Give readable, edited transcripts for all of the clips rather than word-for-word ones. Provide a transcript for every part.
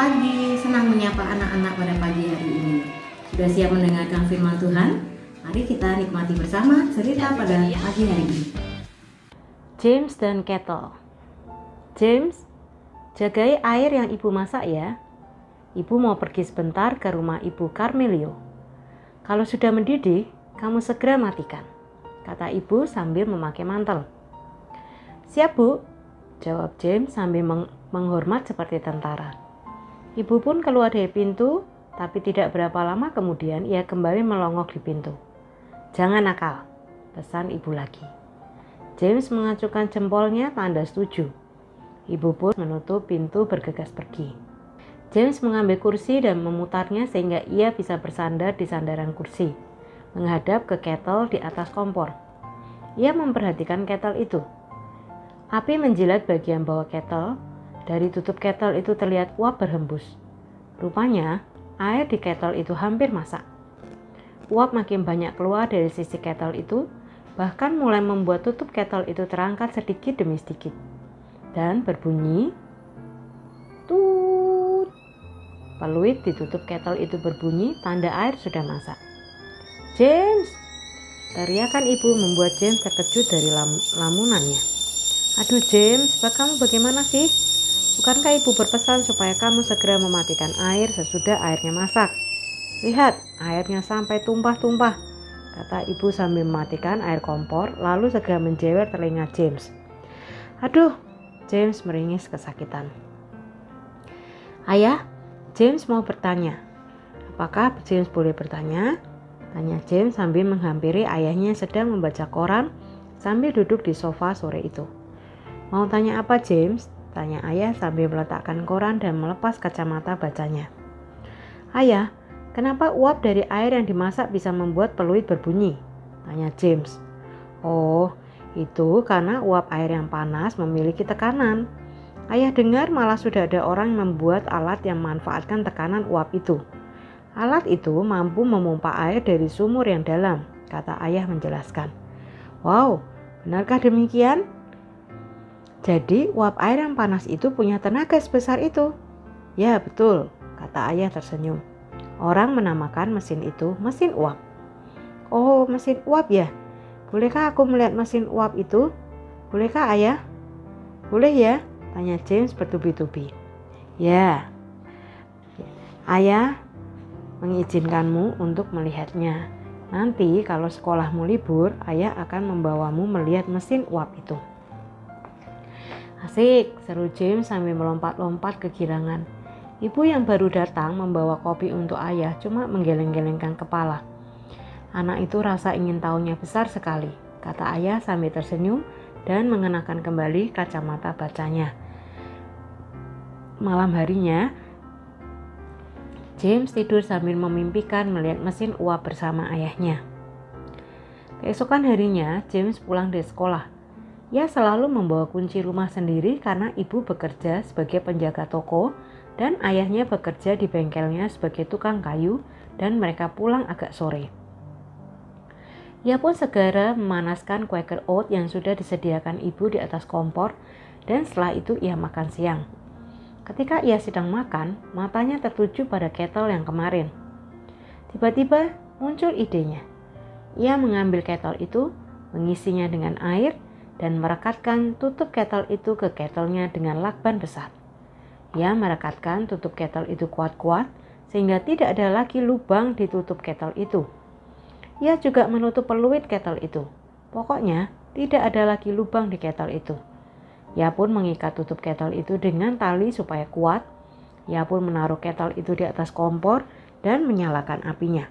pagi, senang menyapa anak-anak pada pagi hari ini. Sudah siap mendengarkan firman Tuhan? Mari kita nikmati bersama cerita pada pagi hari ini. James dan Kettle. James, jagai air yang ibu masak ya. Ibu mau pergi sebentar ke rumah ibu Carmelio. Kalau sudah mendidih, kamu segera matikan, kata ibu sambil memakai mantel. Siap bu, jawab James sambil menghormat seperti tentara. Ibu pun keluar dari pintu, tapi tidak berapa lama kemudian ia kembali melongok di pintu. Jangan nakal, pesan ibu lagi. James mengacukan jempolnya tanda setuju. Ibu pun menutup pintu bergegas pergi. James mengambil kursi dan memutarnya sehingga ia bisa bersandar di sandaran kursi, menghadap ke kettle di atas kompor. Ia memperhatikan kettle itu. Api menjilat bagian bawah kettle. Dari tutup kettle itu terlihat uap berhembus. Rupanya, air di kettle itu hampir masak. Uap makin banyak keluar dari sisi kettle itu, bahkan mulai membuat tutup kettle itu terangkat sedikit demi sedikit. Dan berbunyi, tut. Peluit di tutup kettle itu berbunyi, tanda air sudah masak. James! Teriakan ibu membuat James terkejut dari lamunannya. Aduh James, kamu bagaimana sih? Bukankah ibu berpesan supaya kamu segera mematikan air sesudah airnya masak? Lihat, airnya sampai tumpah-tumpah, kata ibu sambil mematikan air kompor lalu segera menjewer telinga James. Aduh, James meringis kesakitan. Ayah, James mau bertanya. Apakah James boleh bertanya? Tanya James sambil menghampiri ayahnya yang sedang membaca koran sambil duduk di sofa sore itu. Mau tanya apa James? Tanya ayah sambil meletakkan koran dan melepas kacamata bacanya. Ayah, kenapa uap dari air yang dimasak bisa membuat peluit berbunyi? Tanya James. Oh, itu karena uap air yang panas memiliki tekanan. Ayah dengar malah sudah ada orang yang membuat alat yang memanfaatkan tekanan uap itu. Alat itu mampu memompa air dari sumur yang dalam, kata ayah menjelaskan. Wow, benarkah demikian? Jadi uap air yang panas itu punya tenaga sebesar itu? Ya betul, kata ayah tersenyum. Orang menamakan mesin itu mesin uap. Oh, mesin uap ya? Bolehkah aku melihat mesin uap itu? Bolehkah ayah? Boleh ya? Tanya James bertubi-tubi. Ya, ayah mengizinkanmu untuk melihatnya. Nanti kalau sekolahmu libur, ayah akan membawamu melihat mesin uap itu. Asik, seru James sambil melompat-lompat kegirangan. Ibu yang baru datang membawa kopi untuk ayah cuma menggeleng-gelengkan kepala. Anak itu rasa ingin tahunya besar sekali, kata ayah sambil tersenyum dan mengenakan kembali kacamata bacanya. Malam harinya, James tidur sambil memimpikan melihat mesin uap bersama ayahnya. Keesokan harinya, James pulang dari sekolah. Ia selalu membawa kunci rumah sendiri karena ibu bekerja sebagai penjaga toko dan ayahnya bekerja di bengkelnya sebagai tukang kayu dan mereka pulang agak sore. Ia pun segera memanaskan Quaker Oat yang sudah disediakan ibu di atas kompor dan setelah itu ia makan siang. Ketika ia sedang makan, matanya tertuju pada kettle yang kemarin. Tiba-tiba muncul idenya. Ia mengambil kettle itu, mengisinya dengan air, dan merekatkan tutup kettle itu ke kettlenya dengan lakban besar. Ia merekatkan tutup kettle itu kuat-kuat sehingga tidak ada lagi lubang di tutup kettle itu. Ia juga menutup peluit kettle itu. Pokoknya tidak ada lagi lubang di kettle itu. Ia pun mengikat tutup kettle itu dengan tali supaya kuat. Ia pun menaruh kettle itu di atas kompor dan menyalakan apinya.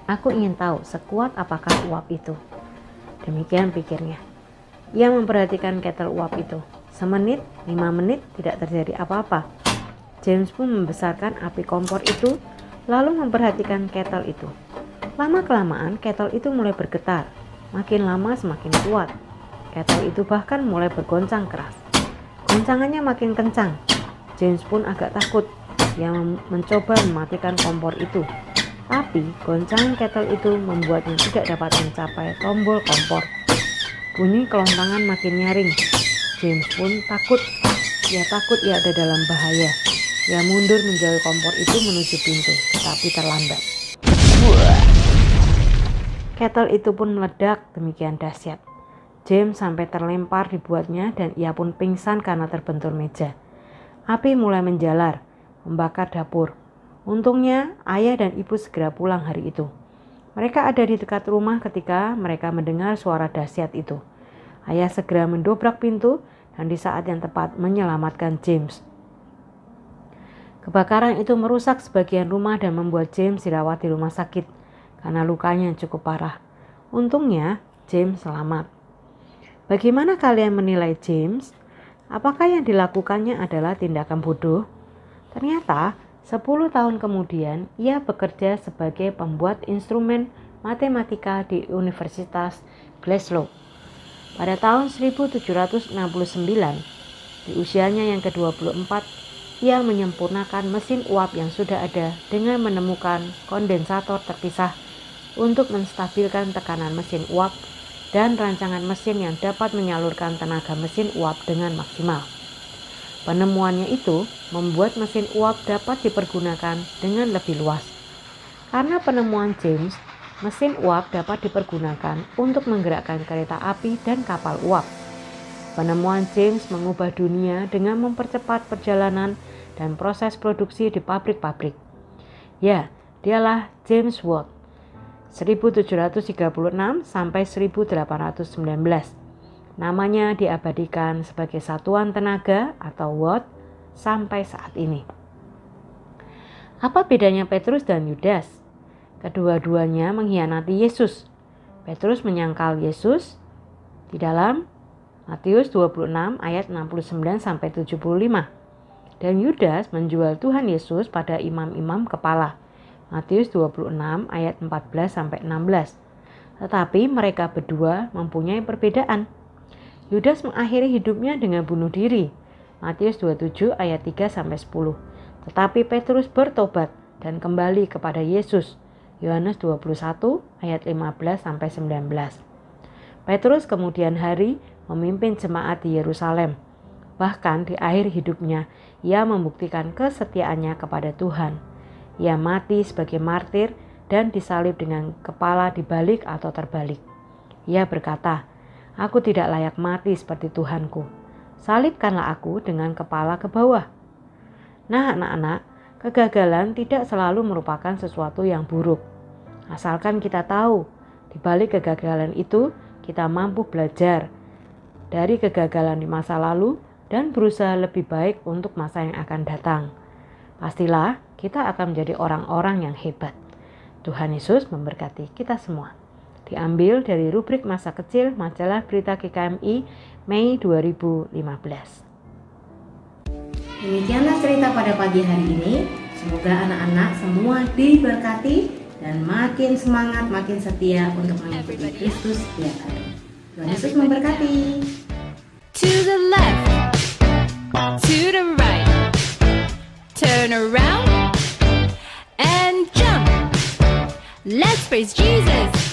Aku ingin tahu sekuat apakah uap itu. Demikian pikirnya. Ia memperhatikan kettle uap itu. Semenit, 5 menit tidak terjadi apa-apa. James pun membesarkan api kompor itu, lalu memperhatikan kettle itu. Lama-kelamaan kettle itu mulai bergetar. Makin lama semakin kuat. Kettle itu bahkan mulai bergoncang keras. Goncangannya makin kencang. James pun agak takut. Ia mencoba mematikan kompor itu. Tapi goncangan kettle itu membuatnya tidak dapat mencapai tombol kompor. Bunyi kelontangan makin nyaring. James pun takut. Ia takut ia ada dalam bahaya. Ia mundur menjauhi kompor itu menuju pintu, tetapi terlambat. Kettle itu pun meledak demikian dahsyat. James sampai terlempar dibuatnya dan ia pun pingsan karena terbentur meja. Api mulai menjalar, membakar dapur. Untungnya ayah dan ibu segera pulang hari itu. Mereka ada di dekat rumah ketika mereka mendengar suara dahsyat itu. Ayah segera mendobrak pintu dan di saat yang tepat menyelamatkan James. Kebakaran itu merusak sebagian rumah dan membuat James dirawat di rumah sakit karena lukanya cukup parah. Untungnya James selamat. Bagaimana kalian menilai James? Apakah yang dilakukannya adalah tindakan bodoh? Ternyata 10 tahun kemudian ia bekerja sebagai pembuat instrumen matematika di Universitas Glasgow. Pada tahun 1769, di usianya yang ke-24, ia menyempurnakan mesin uap yang sudah ada dengan menemukan kondensator terpisah untuk menstabilkan tekanan mesin uap dan rancangan mesin yang dapat menyalurkan tenaga mesin uap dengan maksimal. Penemuannya itu membuat mesin uap dapat dipergunakan dengan lebih luas. Karena penemuan James, mesin uap dapat dipergunakan untuk menggerakkan kereta api dan kapal uap. Penemuan James mengubah dunia dengan mempercepat perjalanan dan proses produksi di pabrik-pabrik. Ya, dialah James Watt. 1736 sampai 1819. Namanya diabadikan sebagai satuan tenaga atau watt sampai saat ini. Apa bedanya Petrus dan Yudas? Kedua-duanya mengkhianati Yesus. Petrus menyangkal Yesus di dalam Matius 26 ayat 69 sampai 75. Dan Yudas menjual Tuhan Yesus pada imam-imam kepala. Matius 26 ayat 14 sampai 16. Tetapi mereka berdua mempunyai perbedaan. Yudas mengakhiri hidupnya dengan bunuh diri. Matius 27 ayat 3 sampai 10. Tetapi Petrus bertobat dan kembali kepada Yesus. Yohanes 21 ayat 15 sampai 19. Petrus kemudian hari memimpin jemaat di Yerusalem. Bahkan di akhir hidupnya ia membuktikan kesetiaannya kepada Tuhan. Ia mati sebagai martir dan disalib dengan kepala dibalik atau terbalik. Ia berkata, "Aku tidak layak mati seperti Tuhanku. Salibkanlah aku dengan kepala ke bawah." Nah anak-anak, kegagalan tidak selalu merupakan sesuatu yang buruk. Asalkan kita tahu, di balik kegagalan itu kita mampu belajar dari kegagalan di masa lalu dan berusaha lebih baik untuk masa yang akan datang. Pastilah kita akan menjadi orang-orang yang hebat. Tuhan Yesus memberkati kita semua. Diambil dari rubrik masa kecil majalah Berita GKMI Mei 2015. Demikianlah cerita pada pagi hari ini. Semoga anak-anak semua diberkati dan makin semangat, makin setia untuk mengikuti Kristus setiap hari. Tuhan Yesus memberkati. To the left, to the right, turn around and jump. Let's praise Jesus.